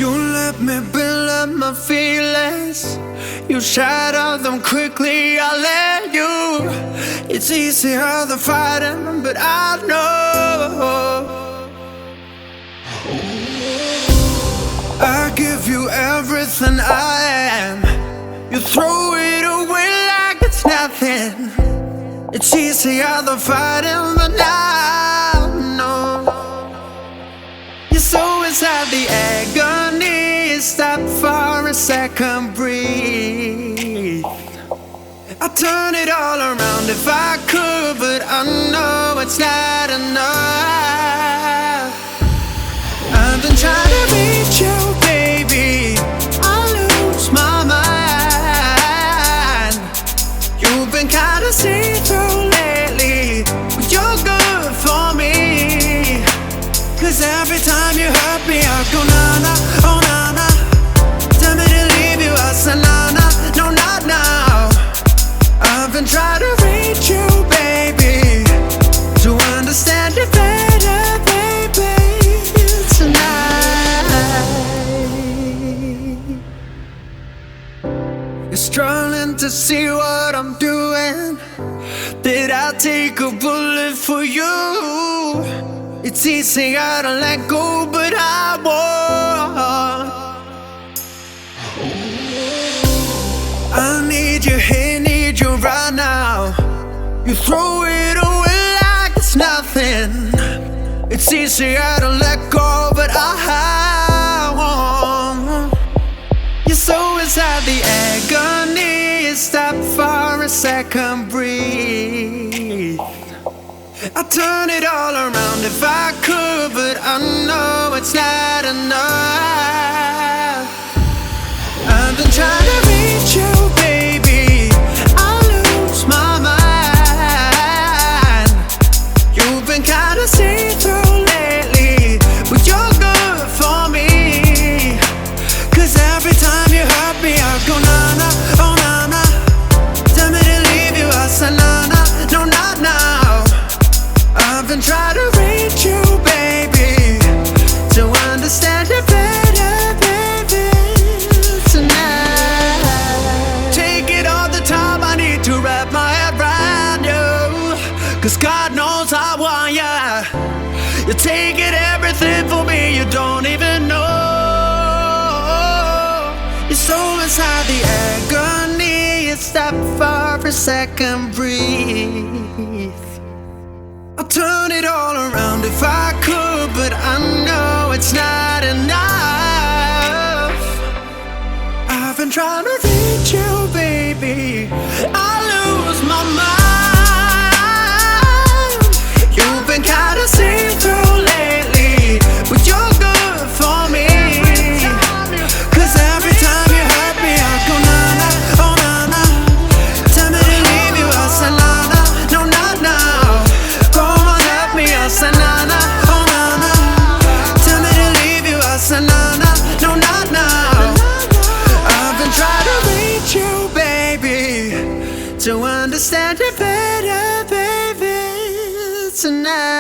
You let me build up my feelings. You shatter them quickly, I let you. It's easier than fighting, but I know I give you everything I am. You throw it away like it's nothing. It's easier than fighting, but I know you're so inside the agony. Stop for a second, breathe. I'd turn it all around if I could, but I know it's not enough. I've been trying to reach you, baby. I lose my mind. You've been kinda see-through lately, but you're good for me. 'Cause every time you hurt me, I go na-na, oh na-na. Tell me to leave you, I say na-na, no not now. I've been trying to reach you, baby, to understand you better, baby, tonight. You're struggling to see what I'm doing. Did I take a bullet for you? It's easier to let go, but I won't. I need you here, need you right now. You throw it away like it's nothing. It's easier to let go, but I won't. You're so inside the agony. Stop for a second, breathe. I'd turn it all around if I could, but I know it's not enough. I've been trying to reach you, baby. I lose my mind. You've been kinda see-through lately, but you're good for me. 'Cause every time you hurt me, I go na-na, oh na-na. Tell me to leave you, I say na-na, no not now. I've been trying to reach you, baby, to understand you better, baby, tonight. Take it all the time, I need to wrap my head around you. 'Cause God knows I want ya. You take it everything for me, you don't even know. You're so inside the agony. You stop for a second, breathe. I'll turn it all around if I could, but I know it's not enough. I've been trying to reach you, baby. I lose my mind. You've been kinda see-through lately, but you're good for me. 'Cause every time you hurt me, I go na-na, oh na-na. Tell me to leave you, I say na-na, no not now. Go on, help me, I say na-na, oh na-na. Tell me to leave you, I say na-na, no not now. I've been trying to reach you, baby, to understand you better, baby, tonight.